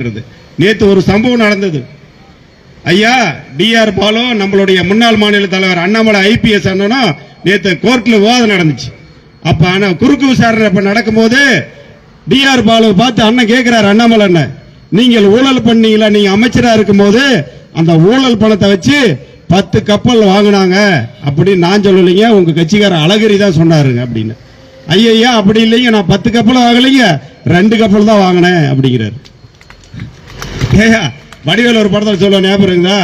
நடைபெறுகின்றது. நேற்று ஒரு சம்பவம் நடந்தது. ஐயா டிஆர் பாலு நம்மளுடைய முன்னாள் மாநில தலைவர் அண்ணாமலை IPS அண்ணனும் நேற்று கோர்ட்ல விவாதம் நடந்துச்சு. அப்ப குறுக்கு விசாரணை நடக்கும்போது டிஆர் பாலு பார்த்து அண்ணன் கேட்கிறாரு, அண்ணாமலை அண்ணன் நீங்கள் ஊழல் பண்ணீங்களா, நீங்க அமைச்சரா இருக்கும் போது அந்த ஊழல் பணத்தை வச்சு 10 கப்பல் வாங்கினாங்க அப்படின்னு நான் சொல்லலைங்க, உங்க கட்சிக்கார அழகிரி தான் சொன்னாருங்க அப்படின்னு. ஐயா அப்படி இல்லைங்க, நான் 10 கப்பல் வாங்கலைங்க, 2 கப்பல் தான் வாங்கினேன் அப்படிங்கிறாரு. வடிவேல் ஒரு படத்தில் சொல்ல ஞாபகம் இருக்குதா,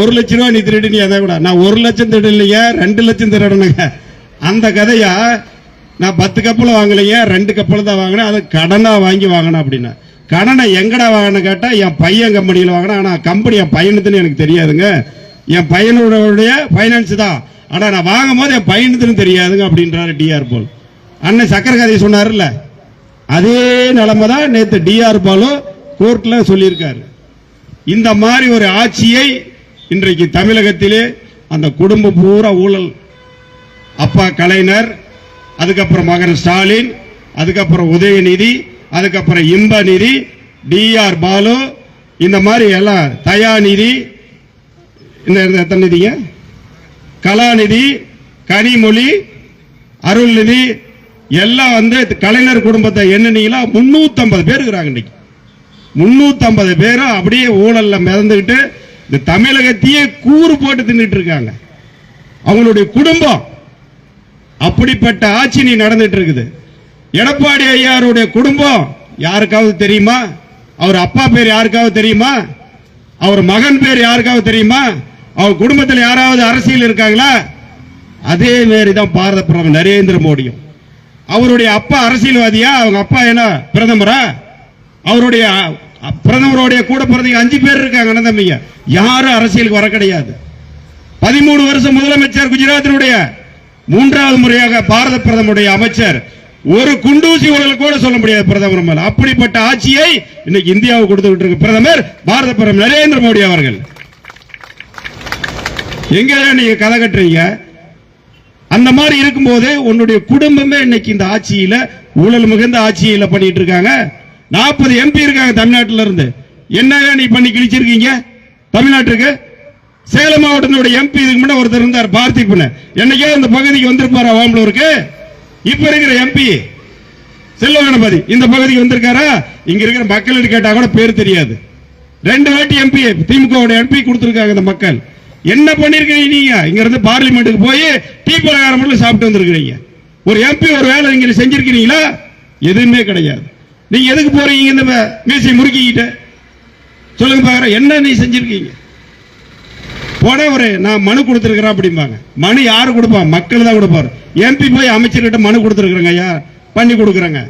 1 லட்சம் ரூபாய் நீ திருடி நீ அதை கூட, நான் 1 லட்சம் திருடலைங்க 2 லட்சம் திருடணுங்க. அந்த கதையா நான் 10 கப்பல் வாங்கலைங்க, 2 கப்பல் தான் வாங்கினேன், அதை கடனா வாங்கி வாங்கினேன் அப்படின்னா. கடனை எங்கடா வாங்கின கேட்டா என் பையன் கம்பெனியில் வாங்கினேன், ஆனா கம்பெனி என் பையனுக்குன்னு எனக்கு தெரியாதுங்க, என் பையனுடைய பைனான்ஸ் தான், ஆனா நான் வாங்கும் போது என் பையனுக்குன்னு தெரியாதுங்க அப்படின்றாரு டிஆர் பாலு. அண்ணன் சக்கர கதையை சொன்னார்ல, அதே நிலைமை தான் நேற்று டிஆர் பாலு கோர்ட்ல சொல்லியிருக்காரு. இந்த மாதிரி ஒரு ஆட்சியை இன்றைக்கு தமிழகத்திலே அந்த குடும்ப பூரா ஊழல், அப்பா கலைஞர், அதுக்கப்புறம் மகன் ஸ்டாலின், அதுக்கப்புறம் உதயநிதி, அதுக்கப்புறம் இன்பநிதி, டிஆர் பாலு, இந்த மாதிரி எல்லாம் தயாநிதி, எத்தனை நிதிங்க, கலாநிதி, கனிமொழி, அருள்நிதி எல்லாம் வந்து கலைஞர் குடும்பத்தை எண்ணினீங்களா 350 பேர் இருக்கிறாங்க. இன்னைக்கு 350 பேரும் அப்படியே ஊழல்ல மிதந்துகிட்டு இந்த தமிழகத்தையே கூறு போட்டு தின்னுட்டு இருக்காங்க. அவங்களுடைய குடும்பம் அப்படிப்பட்ட ஆட்சி நீ நடந்துட்டு இருக்குது. எடப்பாடி ஐயாருடைய குடும்பம் யாருக்காவது தெரியுமா? அவர் அப்பா பேர் யாருக்காவது தெரியுமா? அவர் மகன் பேர் யாருக்காவது தெரியுமா? அவர் குடும்பத்தில் யாராவது அரசியல் இருக்காங்களா? அதே மாதிரி தான் பாரத பிரதமர் நரேந்திர மோடியும். அவருடைய அப்பா அரசியல்வாதியா? அவங்க அப்பா என்ன பிரதமரா? அவருடைய பிரதமருடைய கூட பிறந்தவங்க 5 பேர் இருக்காங்க அண்ணன் தம்பிங்க, யாரும் அரசியலுக்கு வர கிடையாது. 13 வருஷம் முதலமைச்சர், குஜராத்தினுடைய 3வது முறையாக பாரத பிரதமருடைய அமைச்சர், ஒரு குண்டூசி ஊழல் கூட சொல்ல முடியாது பிரதமர் மேல. அப்படிப்பட்ட ஆட்சியை இன்னைக்கு இந்தியாவுக்கு கொடுத்துட்டு இருக்கு பிரதமர், பாரத பிரதமர் நரேந்திர மோடி அவர்கள். எங்க நீங்க கதை கட்டுறீங்க? அந்த மாதிரி இருக்கும்போது உன்னுடைய குடும்பமே இன்னைக்கு இந்த ஆட்சியில ஊழல் மிகுந்த ஆட்சியில பண்ணிட்டு இருக்காங்க. 40 MP இருக்காங்க தமிழ்நாட்டில இருந்து. என்ன நீ பண்ணி கிழிச்சிருக்கீங்க தமிழ்நாட்டுக்கு? சேலம் மாவட்டத்தினுடைய MP இதுக்கு முன்னாடி ஒருத்தர் இருந்தார், பார்த்திபன். என்னைக்கே இந்த பகுதிக்கு வந்திருப்பாரா ஓம்பலூருக்கு? இப்ப இருக்கிற MP செல்வ கணபதி இந்த பகுதிக்கு வந்திருக்காரா? இங்க இருக்கிற மக்கள் கேட்டா கூட பேர் தெரியாது. 2 வாட்டி MP திமுக MP கொடுத்திருக்காங்க இந்த மக்கள். என்ன பண்ணிருக்கீங்க நீங்க? இங்க இருந்து பார்லிமெண்ட்டுக்கு போய் டீ பலகாரம் மட்டும் சாப்பிட்டு வந்திருக்கீங்க. ஒரு MP ஒரு வேலை நீங்க செஞ்சிருக்கீங்களா? எதுவுமே கிடையாது. நீங்க எதுக்கு போறீங்க இந்த மீசை முறுக்கிக்கிட்ட? சொல்லுங்க பாக்குற, என்ன நீ செஞ்சிருக்கீங்க? போன ஒரு நான் மனு கொடுத்திருக்கிறேன் அப்படிம்பாங்க. மனு யாரு கொடுப்பா? மக்கள் தான் கொடுப்பாரு. MP போய் அமைச்சர்கிட்ட மனு கொடுத்திருக்கிறேங்க, ஐயா பண்ணி கொடுக்குறாங்க.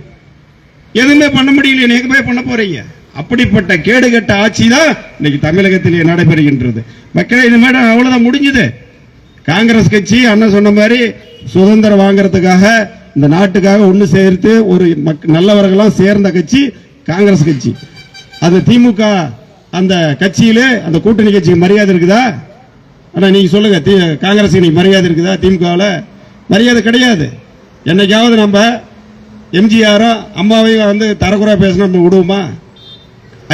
எதுவுமே பண்ண முடியல, நீங்க போய் பண்ண போறீங்க. அப்படிப்பட்ட கேடுகட்ட ஆட்சி தான் இன்னைக்கு தமிழகத்திலே நடைபெறுகின்றது. மக்களே இனிமேல் அவ்வளவுதான் முடிஞ்சது. காங்கிரஸ் கட்சி அண்ணன் சொன்ன மாதிரி சுதந்திரம் வாங்கறதுக்காக இந்த நாட்டுக்காக ஒண்ணு சேர்த்து ஒரு நல்லவர்களாம் சேர்ந்த கட்சி காங்கிரஸ் கட்சி. அது திமுக அந்த கட்சியிலே அந்த கூட்டணி கட்சிக்கு மரியாதை இருக்குதா? ஆனா நீங்க சொல்லுங்க, காங்கிரஸ் மரியாதை இருக்குதா? திமுகவில் மரியாதை கிடையாது. என்னைக்காவது நம்ம எம்ஜிஆரும் அம்மாவையும் வந்து தரக்குறையா பேசினா நம்ம விடுவோமா?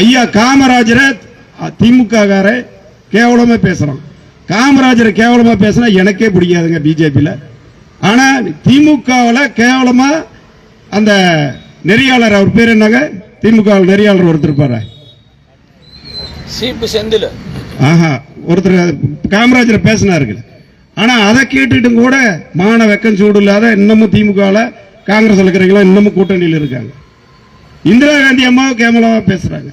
ஐயா காமராஜரை திமுக கேவலமா பேசுறோம். காமராஜரை கேவலமா பேசினா எனக்கே பிடிக்காதுங்க பிஜேபியில. ஆனா திமுகவில் கேவலமா அந்த நெறியாளர், அவர் பேர் என்னங்க, திமுக நெறியாளர் ஒருத்தர் இருப்பாரு, செந்தில், ஒருத்தர் காமராஜரை பேசினார்கள். ஆனா அதை கேட்டுட்டு கூட மான வெக்கம் சூடு இல்லாத இன்னமும் திமுகவில் காங்கிரஸ் இருக்கிறவங்க இன்னமும் கூட்டணியில் இருக்காங்க. இந்திரா காந்தி அம்மாவை கேவலமா பேசுறாங்க,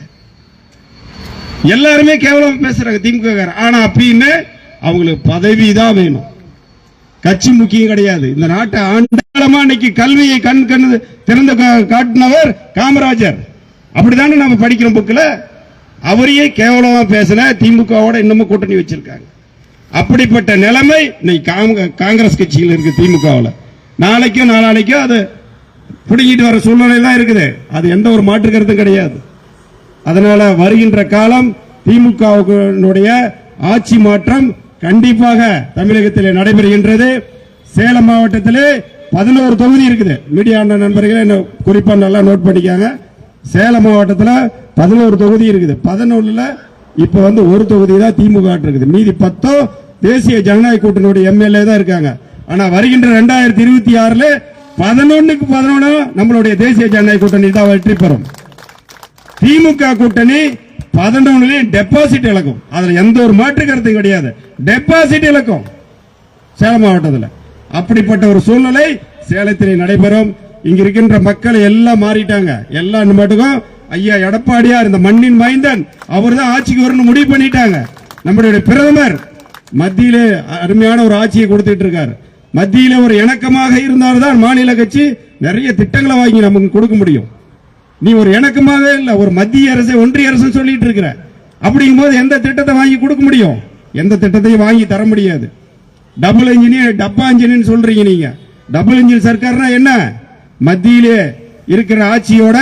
எல்லாருமே கேவலமா பேசுறாங்க திமுக. ஆனா அப்படின்னு அவங்களுக்கு பதவி தான் வேணும், கட்சி முக்கியம் கிடையாது. இந்த நாட்டை ஆண்டாளமா இன்னைக்கு கல்வியை கண் திறந்து காட்டினவர் காமராஜர். அப்படித்தானே நம்ம படிக்கிறோம் புக்கில். அவரையே கேவலமா பேசின திமுகவோட இன்னமும் கூட்டணி வச்சிருக்காங்க. அப்படிப்பட்ட நிலைமை இன்னைக்கு காங்கிரஸ் கட்சியில் இருக்கு திமுகவில். நாளைக்கும் நாளானைக்கும் அது பிடிங்கிட்டு வர சூழ்நிலை தான் இருக்குது. அது எந்த ஒரு மாற்று கருத்தும் கிடையாது. அதனால வருகின்ற காலம் திமுகவுடைய ஆட்சி மாற்றம் கண்டிப்பாக தமிழகத்தில் நடைபெறுகின்றது. சேலம் மாவட்டத்திலே 11 தொகுதி இருக்குது. மீடியா நண்பர்களே குறிப்பா நல்லா நோட் பண்ணிக்காங்க. சேலம் மாவட்டத்தில் 11 தொகுதி இருக்குது. 11ல இப்ப வந்து ஒரு தொகுதி தான் திமுக இருக்குது. மீதி 10 தேசிய ஜனநாயக கூட்டணியுடைய எம்எல்ஏ தான் இருக்காங்க. ஆனா வருகின்ற 2026ல 11க்கு 11 நம்மளுடைய தேசிய ஜனநாயக கூட்டணி தான் வெற்றி பெறும். திமுக கூட்டணி 11 டெபாசிட் இழக்கும். அதுல எந்த ஒரு மாற்று கருத்து கிடையாது. டெபாசிட் இழக்கும் சேலம் மாவட்டத்தில். அப்படிப்பட்ட ஒரு சூழ்நிலை சேலத்தில் நடைபெறும். இங்க இருக்கின்ற மக்கள் எல்லாம் மாறிட்டாங்க. எல்லாம் மட்டுக்கும் ஐயா எடப்பாடியார் இந்த மண்ணின் மைந்தன் அவர் தான் ஆட்சிக்கு வரணும் முடிவு பண்ணிட்டாங்க. நம்மளுடைய பிரதமர் மத்தியிலே அருமையான ஒரு ஆட்சியை கொடுத்துட்டு இருக்காரு. மத்தியில ஒரு இணக்கமாக இருந்தால்தான் மாநில கட்சி நிறைய திட்டங்களை வாங்கி நமக்கு கொடுக்க முடியும். நீ ஒரு இணக்கமாக இல்ல, ஒரு மத்திய அரசு ஒன்றிய அரசு சொல்லிட்டு இருக்கிற. அப்படிங்கும் போது எந்த திட்டத்தை வாங்கி கொடுக்க முடியும்? எந்த திட்டத்தையும் வாங்கி தர முடியாது. டபுள் இன்ஜின் டப்பா இன்ஜின் சொல்றீங்க நீங்க. டபுள் இன்ஜின் சர்க்கார்னா என்ன? மத்தியிலே இருக்கிற ஆட்சியோட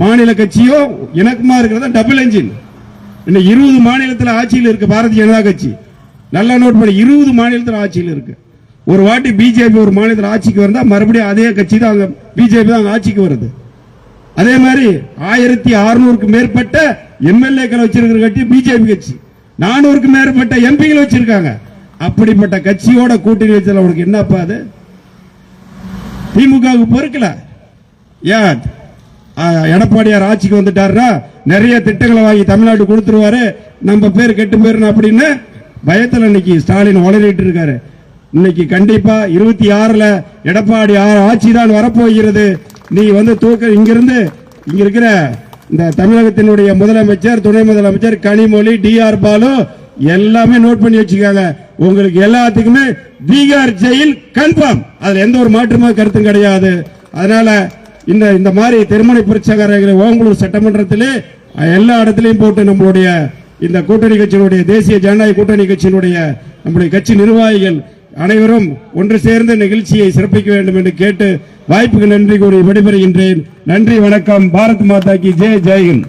மாநில கட்சியோ இணக்கமா இருக்கிறதா டபுள் இன்ஜின். இன்னும் 20 மாநிலத்தில் ஆட்சியில் இருக்கு பாரதிய ஜனதா கட்சி. நல்லா நோட் பண்ணி, 20 மாநிலத்தில் ஆட்சியில் இருக்கு. ஒரு வாட்டி பிஜேபி ஒரு மாநிலத்தில் ஆட்சிக்கு வந்தா மறுபடியும் அதே கட்சி தான் பிஜேபி தான் ஆட்சிக்கு வருது. அதே மாதிரி 1600க்கு மேற்பட்ட எம்எல்ஏக்கள் வச்சிருக்கிற கட்சி பிஜேபி கட்சி. 400க்கு மேற்பட்ட எம்பிகள் வச்சிருக்காங்க. அப்படிப்பட்ட கட்சியோட கூட்டணி வச்சல உனக்கு என்னப்பா அது? திமுகவுக்கு பொறுக்கல. ஏன் எடப்பாடியார் ஆட்சிக்கு வந்துட்டாருன்னா நிறைய திட்டங்களை வாங்கி தமிழ்நாடு கொடுத்துருவாரு, நம்ம பேர் கெட்டு போயிரு அப்படின்னு பயத்தில் இன்னைக்கு ஸ்டாலின் வளரிட்டு இருக்காரு. இன்னைக்கு கண்டிப்பா 26ல எடப்பாடி ஆட்சி தான் வரப்போகிறது. நீ வந்து இங்கிருந்து இங்க இருக்கிற இந்த தமிழகத்தினுடைய முதலமைச்சர், துணை முதலமைச்சர் கனிமொழி, டிஆர் பாலு எல்லாமே நோட் பண்ணி வச்சுக்காங்க. உங்களுக்கு எல்லாத்துக்குமே பீகார் ஜெயில் கன்ஃபார்ம். அதுல எந்த ஒரு மாற்றுமா கருத்தும் கிடையாது. அதனால இந்த மாதிரி திருமண பிரச்சாரங்களை ஓங்கலூர் சட்டமன்றத்திலே எல்லா இடத்திலையும் போட்டு நம்மளுடைய இந்த கூட்டணி கட்சியினுடைய தேசிய ஜனநாயக கூட்டணி கட்சியினுடைய நம்முடைய கட்சி நிர்வாகிகள் அனைவரும் ஒன்று சேர்ந்து நிகழ்ச்சியை சிறப்பிக்க வேண்டும் என்று கேட்டு வாய்ப்புக்கு நன்றி கூறி விடைபெறுகின்றேன். நன்றி, வணக்கம். பாரத் மாதா கி ஜெய், ஜெய் ஹிந்த்.